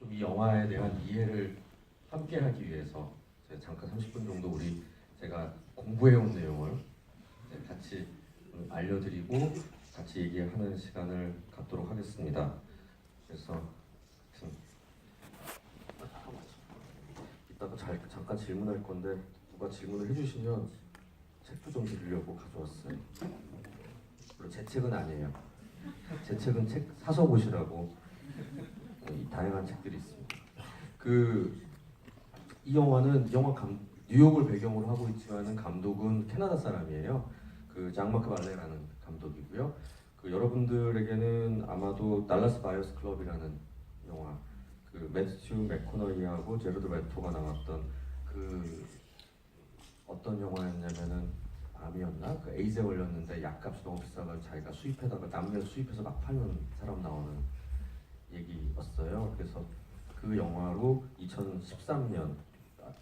좀 이 영화에 대한 이해를 함께 하기 위해서 제가 잠깐 30분 정도 제가 공부해온 내용을 같이 알려드리고 같이 얘기하는 시간을 갖도록 하겠습니다. 그래서 이따가 잠깐 질문할 건데 누가 질문을 해주시면 책도 좀 드리려고 가져왔어요. 물론 제 책은 아니에요. 제 책은 책 사서 보시라고 다양한 책들이 있습니다. 이 영화는 뉴욕을 배경으로 하고 있지만은 감독은 캐나다 사람이에요. 장마크 발레라는 감독이고요. 여러분들에게는 아마도 달라스 바이어스 클럽이라는 영화, 매튜 맥코너히하고 제러드 레토가 나왔던 어떤 영화였냐면은 암이었나? 에이즈에 걸렸는데 약값이 너무 비싸서 자기가 수입해다가 남미에서 수입해서 막 파는 사람 나오는 얘기였어요. 그래서 그 영화로 2013년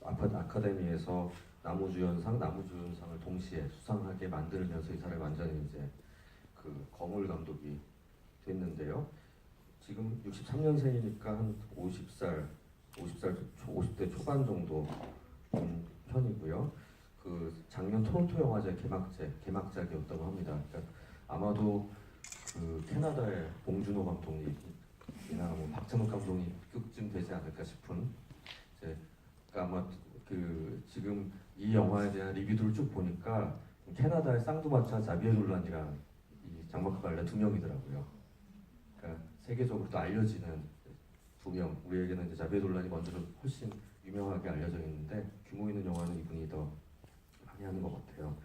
아카데미에서 나무주연상을 동시에 수상하게 만들면서 이 사람이 완전히 이제 거물 감독이 됐는데요. 지금 63년생이니까 한 50대 초반 정도 편이고요. 작년 토론토 영화제 개막작이었다고 합니다. 그러니까 아마도 캐나다의 봉준호 감독님이나 박찬욱 감독님쯤 되지 않을까 싶은 그러니까 아마 지금 이 영화에 대한 리뷰들을 쭉 보니까 캐나다의 쌍두마차 자비에 돌란이랑 이 장마크 발레 두 명이더라고요. 그러니까 세계적으로 또 알려지는 두 명. 우리에게는 이제 자비에 돌란이 먼저 좀 훨씬 유명하게 알려져 있는데 규모 있는 영화는 이분이 더 많이 하는 것 같아요.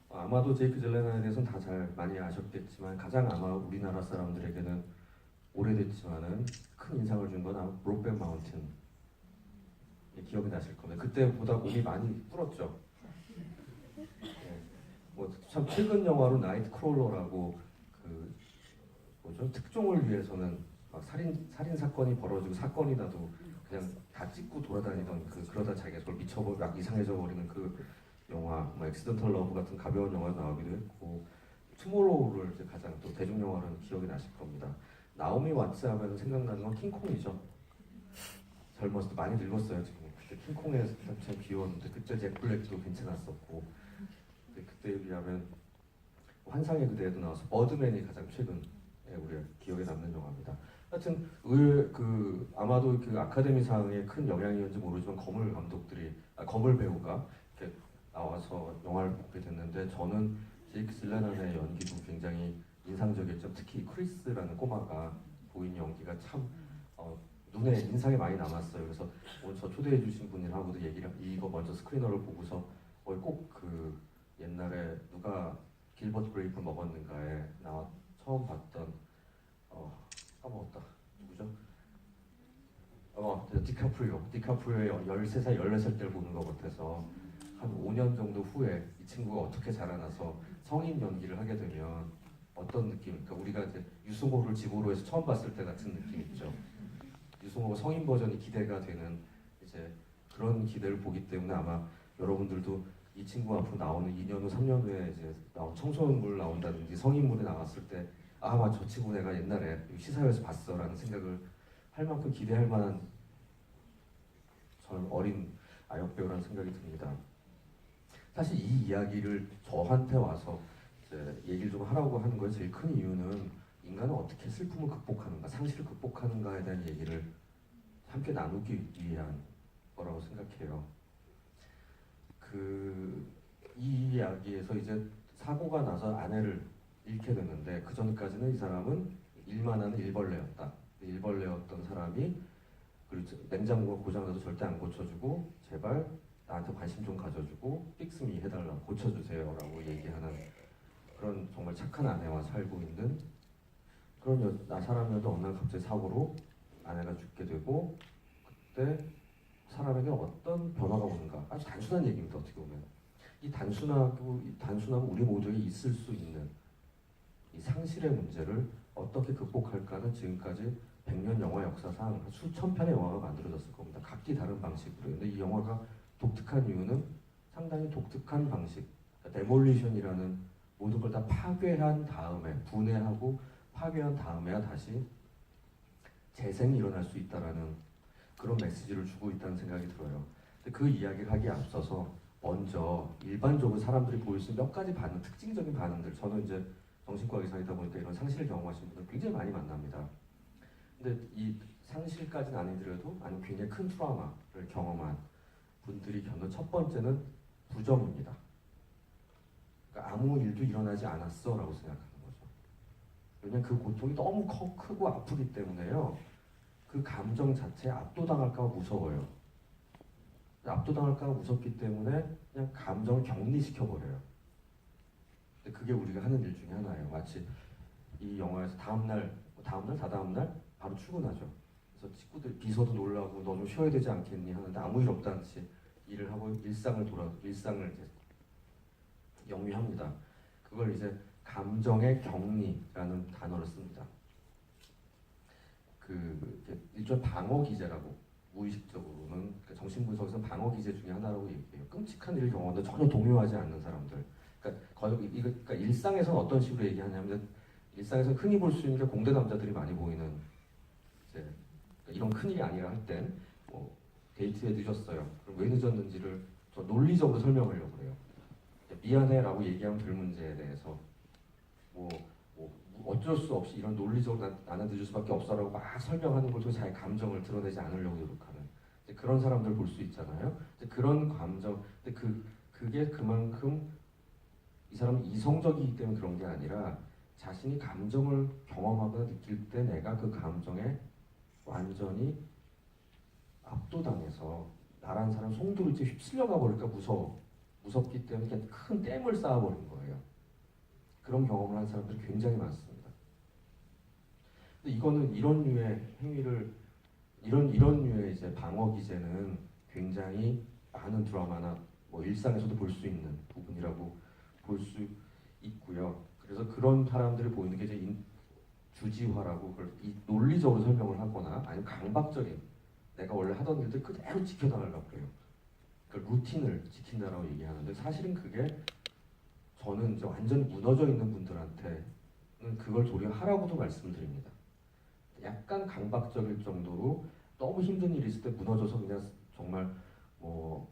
아마도 제이크 질레날에 대해서는 다 많이 아셨겠지만 가장 아마 우리나라 사람들에게는 오래됐지만은 큰 인상을 준 건 아마 브록백 마운틴 기억이 나실 겁니다. 그때보다 몸이 많이 불었죠. 참 최근 영화로 나이트 크롤러라고 특종을 위해서는 막 살인 사건이 벌어지고 사건이 나도 그냥 다 찍고 돌아다니던 그러다 자기가 그걸 미쳐버리고 막 이상해져 버리는 영화, 엑시던털 러브 같은 가벼운 영화 나오기도 했고 투모로우를 이제 가장 또 대중 영화로는 기억이 나실 겁니다. 나오미 왓츠 하면 생각나는 건 킹콩이죠. 젊었을 때 많이 늙었어요 지금. 그때 킹콩에 참 귀여웠는데 그때 잭 블랙도 괜찮았었고 그때에 비하면 환상의 그대에도 나와서 버드맨이 가장 최근에 우리가 기억에 남는 영화입니다. 하여튼 아마도 아카데미상에 큰 영향이었는지 모르지만 거물 배우가 이렇게 나와서 영화를 보게 됐는데 저는 제이크 질레날의 연기도 굉장히 인상적이었죠. 특히 크리스라는 꼬마가 보인 연기가 참 눈에 인상이 많이 남았어요. 그래서 오늘 저 초대해 주신 분이랑도 이거 먼저 스크리너를 보고서 꼭 옛날에 누가 길버트 그레이프 먹었는가에 처음 봤던 까먹었다. 누구죠? 디카프리오의 13살, 14살 때를 보는 것 같아서 한 5년 정도 후에 이 친구가 어떻게 자라나서 성인 연기를 하게 되면 어떤 느낌? 그러니까 우리가 이제 유승호를 집으로 해서 처음 봤을 때 같은 느낌 있죠. 유승호가 성인 버전이 기대가 되는 이제 그런 기대를 보기 때문에 아마 여러분들도 이 친구 앞으로 나오는 2년 후, 3년 후에 이제 청소년물 나온다든지 성인물에 나왔을 때 맞아, 저 친구 내가 옛날에 시사회에서 봤어라는 생각을 할 만큼 기대할 만한 저는 어린 아역 배우라는 생각이 듭니다. 사실 이 이야기를 저한테 와서 이제 얘기를 좀 하라고 하는 거에 제일 큰 이유는 인간은 어떻게 슬픔을 극복하는가, 상실을 극복하는가에 대한 얘기를 함께 나누기 위한 거라고 생각해요. 이 이야기에서 이제 사고가 나서 아내를 잃게 되는데 그 전까지는 이 사람은 일만 하는 일벌레였다. 일벌레였던 사람이 그리고 냉장고가 고장나서 절대 안 고쳐주고 제발 나한테 관심 좀 가져주고 픽스미 해달라 고쳐주세요라고 얘기하는 그런 정말 착한 아내와 살고 있는 그런 사람이어도 어느 날 갑자기 사고로 아내가 죽게 되고 그때 사람에게 어떤 변화가 오는가 아주 단순한 얘기입니다. 어떻게 보면 이 단순하고 우리 모두에 있을 수 있는 이 상실의 문제를 어떻게 극복할까는 지금까지 100년 영화 역사상 수천 편의 영화가 만들어졌을 겁니다. 각기 다른 방식으로. 근데 이 영화가 독특한 이유는 상당히 독특한 방식, 그러니까 데몰리션이라는 모든 걸 다 파괴한 다음에 분해하고 파괴한 다음에야 다시 재생이 일어날 수 있다라는 그런 메시지를 주고 있다는 생각이 들어요. 근데 그 이야기를 하기에 앞서서 먼저 일반적으로 사람들이 보일 수 있는 몇 가지 반응, 특징적인 반응들. 저는 이제 정신과 의사이다 보니까 이런 상실을 경험하신 분들 굉장히 많이 만납니다. 근데 이 상실까지는 아니더라도 아니면 굉장히 큰 트라우마를 경험한 분들이 겪는 첫 번째는 부정입니다. 그러니까 아무 일도 일어나지 않았어라고 생각하는 거죠. 왜냐면 그 고통이 너무 크고 아프기 때문에요. 그 감정 자체에 압도당할까 봐 무서워요. 압도당할까 봐 무섭기 때문에 그냥 감정을 격리시켜버려요. 근데 그게 우리가 하는 일 중에 하나예요. 마치 이 영화에서 다음날, 다다음날 바로 출근하죠. 그래서 친구들 비서도 놀라고 너 좀 쉬어야 되지 않겠니 하는데 아무 일 없다는 듯이 일을 하고 일상을 이제 영위합니다. 그걸 이제 감정의 격리라는 단어를 씁니다. 일종의 방어 기제라고 무의식적으로는 그러니까 정신분석에서는 방어 기제 중에 하나라고 얘기해요. 끔찍한 일을 경험하는데 전혀 동요하지 않는 사람들. 그러니까 일상에서는 어떤 식으로 얘기하냐면 일상에서 흔히 볼 수 있는 게 공대 남자들이 많이 보이는 이제 그러니까 이런 큰 일이 아니라 할 땐 뭐 데이트에 늦었어요. 그럼 왜 늦었는지를 저 논리적으로 설명하려고 그래요. 미안해라고 얘기하면 될 문제에 대해서 뭐 어쩔 수 없이 이런 논리적으로 나는 늦을 수밖에 없어라고 막 설명하는 걸 통해 자기 감정을 드러내지 않으려고 노력하는 그런 사람들 볼 수 있잖아요. 그런 감정, 근데 그게 그만큼 이 사람은 이성적이기 때문에 그런 게 아니라 자신이 감정을 경험하거나 느낄 때 내가 그 감정에 완전히 압도당해서 나라는 사람 송두리째 휩쓸려가 버릴까 무섭기 때문에 그냥 큰 댐을 쌓아버린 거예요. 그런 경험을 한 사람들이 굉장히 많습니다. 근데 이거는 이런 류의 행위를 이런 류의 이제 방어 기제는 굉장히 많은 드라마나 뭐 일상에서도 볼 수 있는 부분이라고 볼 수 있고요. 그래서 그런 사람들이 보이는 게 이제 주지화라고 그걸 논리적으로 설명을 하거나 아니면 강박적인 내가 원래 하던 일들 그대로 지켜나가려고 그래요. 그러니까 루틴을 지킨다라고 얘기하는데 사실은 그게 저는 이제 완전히 무너져 있는 분들한테는 그걸 도리어 하라고도 말씀을 드립니다. 약간 강박적일 정도로 너무 힘든 일이 있을 때 무너져서 그냥 정말 뭐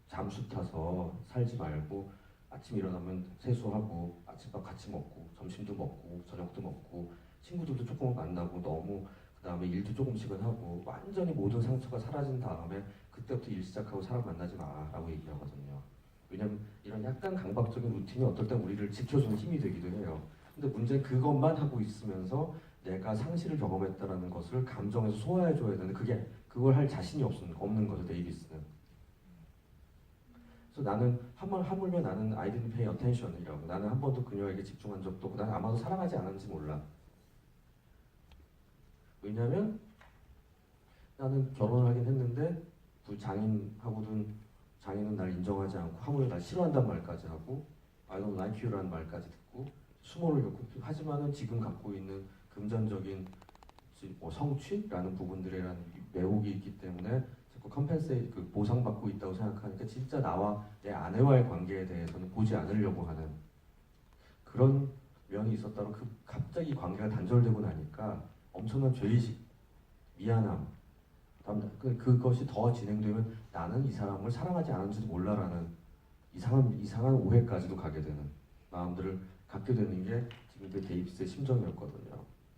잠수 타서 살지 말고 아침 일어나면 세수하고 아침밥 같이 먹고 점심도 먹고 저녁도 먹고 친구들도 조금 만나고 너무 그다음에 일도 조금씩은 하고 완전히 모든 상처가 사라진 다음에 그때부터 일 시작하고 사람 만나지 마라고 얘기하거든요. 왜냐면 이런 약간 강박적인 루틴이 어떨 때 우리를 지켜주는 힘이 되기도 해요. 근데 문제는 그것만 하고 있으면서 내가 상실을 경험했다라는 것을 감정에서 소화해줘야 되는데 그걸 할 자신이 없는 거죠. 데이비스는. 그래서 나는 하물며 나는 I didn't pay attention이라고 나는 한 번도 그녀에게 집중한 적도 없고 난 아마도 사랑하지 않았는지 몰라. 왜냐면 나는 결혼을 하긴 했는데 장인은 날 인정하지 않고 하물며 날 싫어한단 말까지 하고 I don't like you라는 말까지 듣고 수모를 겪고 하지만은 지금 갖고 있는 금전적인 뭐 성취라는 부분들이라는 매혹이 있기 때문에 자꾸 보상받고 있다고 생각하니까 진짜 나와 내 아내와의 관계에 대해서는 보지 않으려고 하는 그런 면이 있었다면 갑자기 관계가 단절되고 나니까 엄청난 죄의식, 미안함, 그것이 더 진행되면 나는 이 사람을 사랑하지 않은지도 몰라라는 이상한 오해까지도 가게 되는 마음들을 갖게 되는 게 지금 그 데이비스의 심정이었거든요.